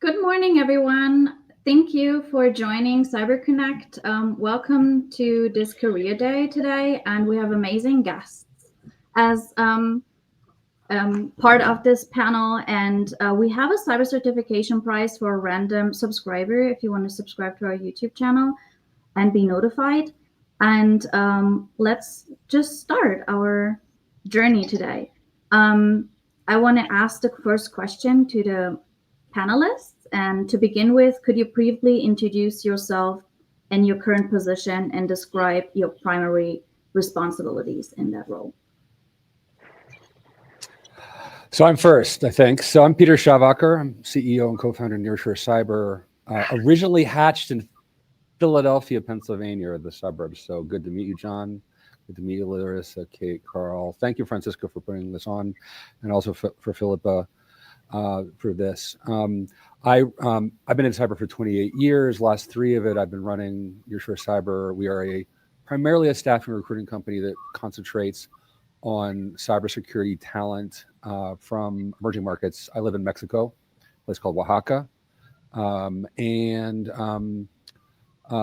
Good morning, everyone. Thank you for joining CyberConnect. Welcome to this career day today, and we have amazing guests as part of this panel. And we have a cyber certification prize for a random subscriber if you want to subscribe to our YouTube channel and be notified. And let's just start our journey today. I want to ask the first question to the panelists. And to begin with, could you briefly introduce yourself and your current position and describe your primary responsibilities in that role? So I'm first, I think. So I'm Peter Schawacker. I'm CEO and co-founder of Nearshore Cyber, originally hatched in Philadelphia, Pennsylvania, the suburbs. So good to meet you, John. Good to meet you, Larisa, Kate, Karl. Thank you, Francisco, for putting this on, and also for Philippa for this. I've been in cyber for 28 years. Last 3 of it, I've been running Nearshore Cyber. We are primarily a staffing recruiting company that concentrates on cybersecurity talent from emerging markets. I live in Mexico, a place called Oaxaca.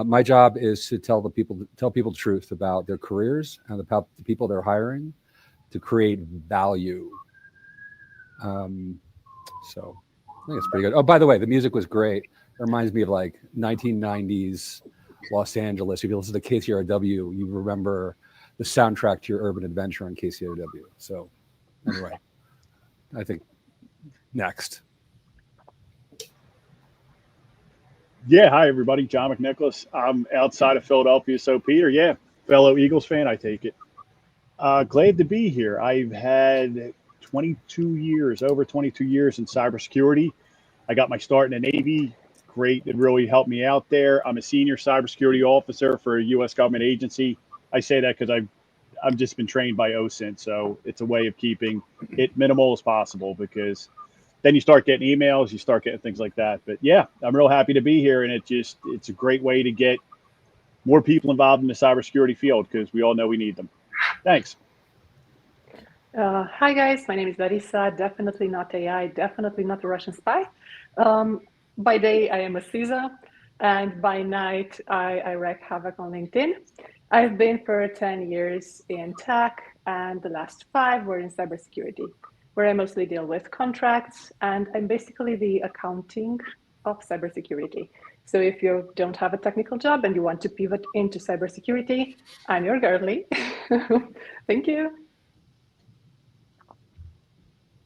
My job is to tell people the truth about their careers and the people they're hiring to create value. So I think it's pretty good. Oh, by the way, the music was great. It reminds me of like 1990s Los Angeles. If you listen to KCRW, you remember the soundtrack to your urban adventure on KCRW. So anyway, I think next. Yeah, hi everybody. John McNicholas. I'm outside of Philadelphia, so Peter, yeah, fellow Eagles fan, I take it. Glad to be here. I've had over 22 years in cybersecurity. I got my start in the Navy. Great, it really helped me out there. I'm a senior cybersecurity officer for a U.S. government agency. I say that because I've just been trained by OSINT, so it's a way of keeping it minimal as possible, because then you start getting emails, you start getting things like that. But yeah, I'm real happy to be here, and it's a great way to get more people involved in the cybersecurity field, because we all know we need them. Thanks. Hi guys, my name is Larisa. Definitely not AI, definitely not a Russian spy. By day, I am a CISA, and by night, I wreak havoc on LinkedIn. I've been for 10 years in tech, and the last 5 were in cybersecurity, where I mostly deal with contracts, and I'm basically the accounting of cybersecurity. So if you don't have a technical job and you want to pivot into cybersecurity, I'm your girly. Thank you.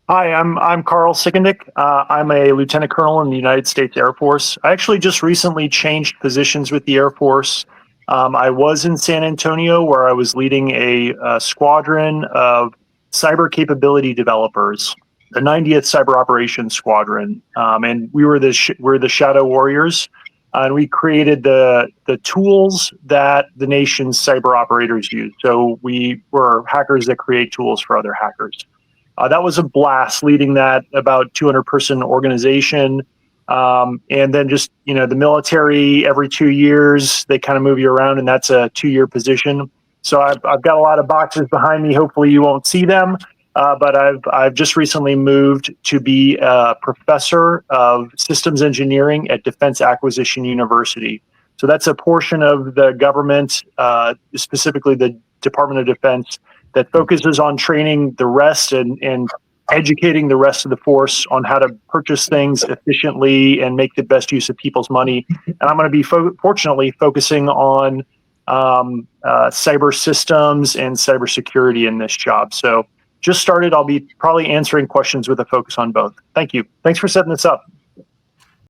Hi, I'm Karl Sickendick. I'm a lieutenant colonel in the United States Air Force. I actually just recently changed positions with the Air Force. I was in San Antonio, where I was leading a squadron of cyber capability developers, the 90th Cyber Operations Squadron, and we're the Shadow Warriors, and we created the tools that the nation's cyber operators use. So we were hackers that create tools for other hackers. That was a blast, leading that about 200-person organization. And then just, the military, every 2 years, they kind of move you around, and that's a 2-year position. So I've got a lot of boxes behind me. Hopefully you won't see them. But I've just recently moved to be a professor of systems engineering at Defense Acquisition University. So that's a portion of the government, specifically the Department of Defense, that focuses on training the rest and educating the rest of the force on how to purchase things efficiently and make the best use of people's money. And I'm going to be fortunately focusing on cyber systems and cybersecurity in this job. So just started. I'll be probably answering questions with a focus on both. Thank you. Thanks for setting this up.